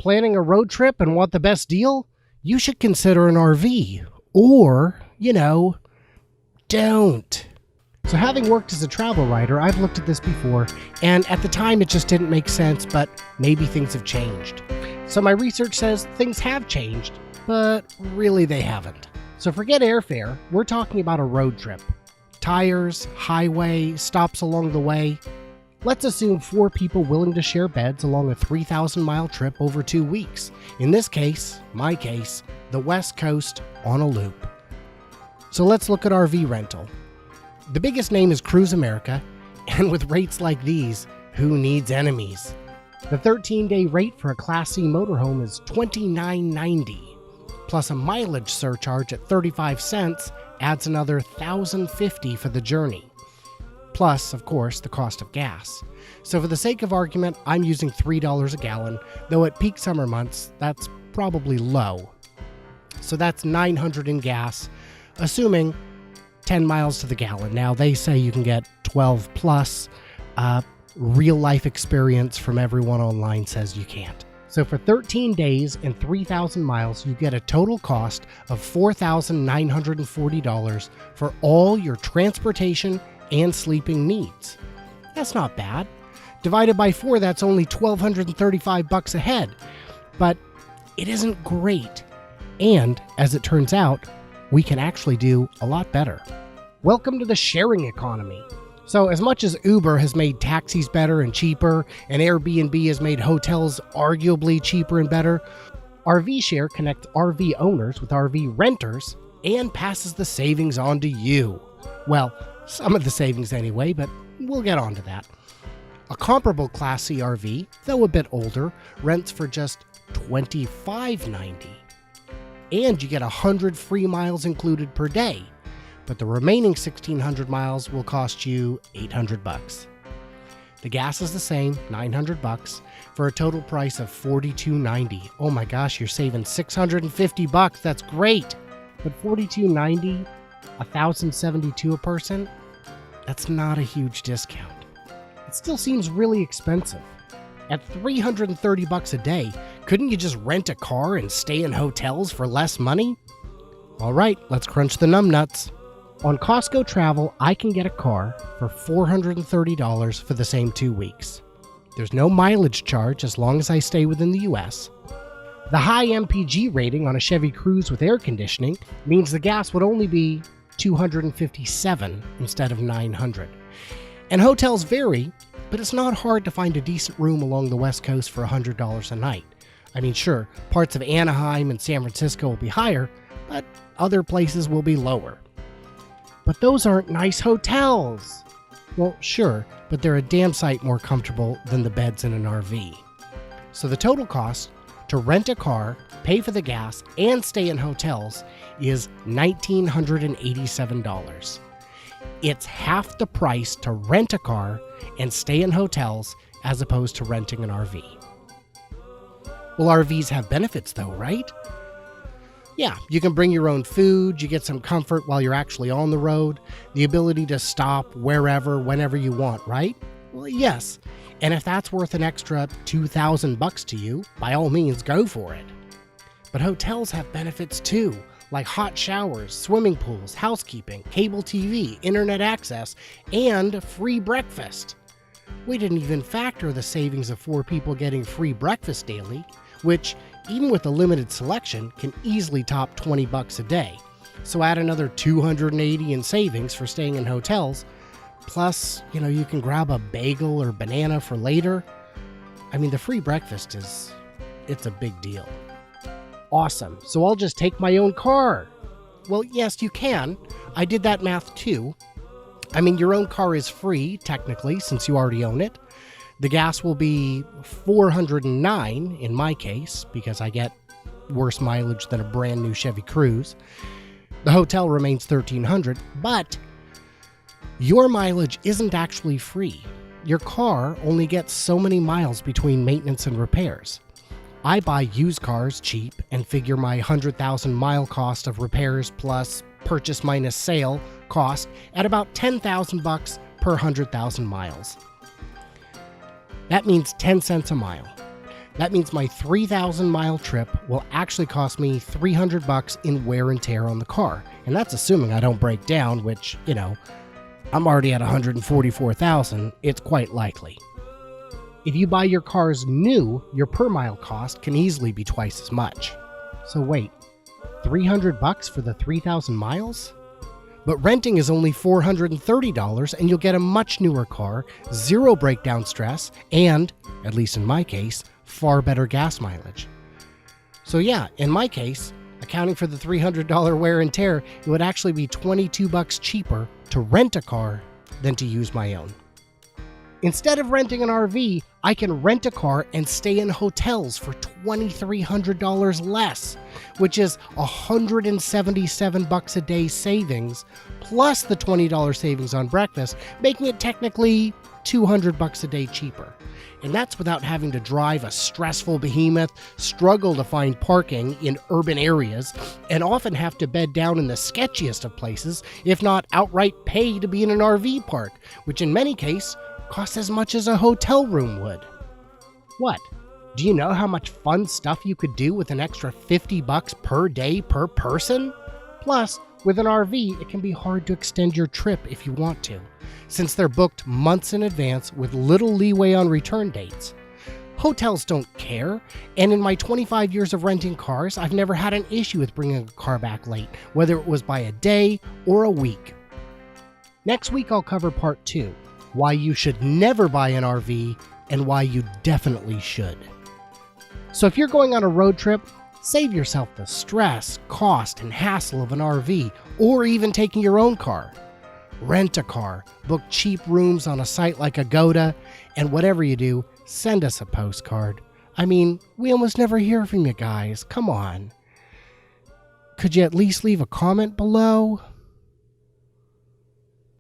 Planning a road trip and want the best deal? You should consider an RV. Or, don't. So having worked as a travel writer, I've looked at this before, and at the time it just didn't make sense, but maybe things have changed. So my research says things have changed, but really they haven't. So forget airfare, we're talking about a road trip. Tires, highway, stops along the way. Let's assume 4 people willing to share beds along a 3,000-mile trip over 2 weeks. In this case, my case, the West Coast on a loop. So let's look at RV rental. The biggest name is Cruise America, and with rates like these, who needs enemies? The 13-day rate for a Class C motorhome is $29.90, plus a mileage surcharge at 35 cents adds another $1,050 for the journey. Plus, of course, the cost of gas. So for the sake of argument, I'm using $3 a gallon, though at peak summer months, that's probably low. So that's $900 in gas, assuming 10 miles to the gallon. Now, they say you can get 12 plus. Real life experience from everyone online says you can't. So for 13 days and 3,000 miles, you get a total cost of $4,940 for all your transportation and sleeping needs. That's not bad. Divided by 4, that's only $1,235 a head. But it isn't great. And as it turns out, we can actually do a lot better. Welcome to the sharing economy. So as much as Uber has made taxis better and cheaper, and Airbnb has made hotels arguably cheaper and better, RV Share connects RV owners with RV renters and passes the savings on to you. Well, some of the savings anyway, but we'll get on to that. A comparable Class C RV, though a bit older, rents for just $25.90. And you get 100 free miles included per day. But the remaining 1,600 miles will cost you $800. The gas is the same, $900, for a total price of $42.90. Oh my gosh, you're saving $650. That's great. But $42.90, $1,072 a person, that's not a huge discount. It still seems really expensive. At $330 a day, couldn't you just rent a car and stay in hotels for less money? All right, let's crunch the numbnuts. On Costco Travel, I can get a car for $430 for the same 2 weeks. There's no mileage charge as long as I stay within the US. The high MPG rating on a Chevy Cruze with air conditioning means the gas would only be $257 instead of $900. And hotels vary, but it's not hard to find a decent room along the West Coast for $100 a night. I mean, sure, parts of Anaheim and San Francisco will be higher, but other places will be lower. But those aren't nice hotels. Well, sure, but they're a damn sight more comfortable than the beds in an RV. So the total cost to rent a car, pay for the gas, and stay in hotels is $1,987. It's half the price to rent a car and stay in hotels as opposed to renting an RV. Well, RVs have benefits though, right? Yeah, you can bring your own food, you get some comfort while you're actually on the road, the ability to stop wherever, whenever you want, right? Well, yes. And if that's worth an extra $2,000 to you, by all means, go for it. But hotels have benefits too, like hot showers, swimming pools, housekeeping, cable TV, internet access, and free breakfast. We didn't even factor the savings of 4 people getting free breakfast daily, which, even with a limited selection, can easily top $20 a day. So add another $280 in savings for staying in hotels. Plus, you can grab a bagel or banana for later. I mean, the free breakfast it's a big deal. Awesome. So I'll just take my own car. Well, yes, you can. I did that math too. I mean, your own car is free, technically, since you already own it. The gas will be $409 in my case, because I get worse mileage than a brand new Chevy Cruze. The hotel remains $1,300, but your mileage isn't actually free. Your car only gets so many miles between maintenance and repairs. I buy used cars cheap and figure my 100,000 mile cost of repairs plus purchase minus sale cost at about $10,000 per 100,000 miles. That means 10 cents a mile. That means my 3,000 mile trip will actually cost me $300 in wear and tear on the car. And that's assuming I don't break down, which, I'm already at 144,000. It's quite likely. If you buy your cars new, your per mile cost can easily be twice as much. So wait, $300 for the 3,000 miles? But renting is only $430 and you'll get a much newer car, zero breakdown stress, and, at least in my case, far better gas mileage. So yeah, in my case, accounting for the $300 wear and tear, it would actually be $22 cheaper to rent a car than to use my own. Instead of renting an RV, I can rent a car and stay in hotels for $2,300 less, which is $177 a day savings, plus the $20 savings on breakfast, making it technically $200 a day cheaper. And that's without having to drive a stressful behemoth, struggle to find parking in urban areas, and often have to bed down in the sketchiest of places, if not outright pay to be in an RV park, which in many cases costs as much as a hotel room would. What? Do you know how much fun stuff you could do with an extra $50 per day per person? Plus, with an RV, it can be hard to extend your trip if you want to, since they're booked months in advance with little leeway on return dates. Hotels don't care, and in my 25 years of renting cars, I've never had an issue with bringing a car back late, whether it was by a day or a week. Next week, I'll cover part 2. Why you should never buy an RV, and why you definitely should. So if you're going on a road trip, save yourself the stress, cost, and hassle of an RV, or even taking your own car. Rent a car, book cheap rooms on a site like Agoda, and whatever you do, send us a postcard. I mean, we almost never hear from you guys. Come on. Could you at least leave a comment below?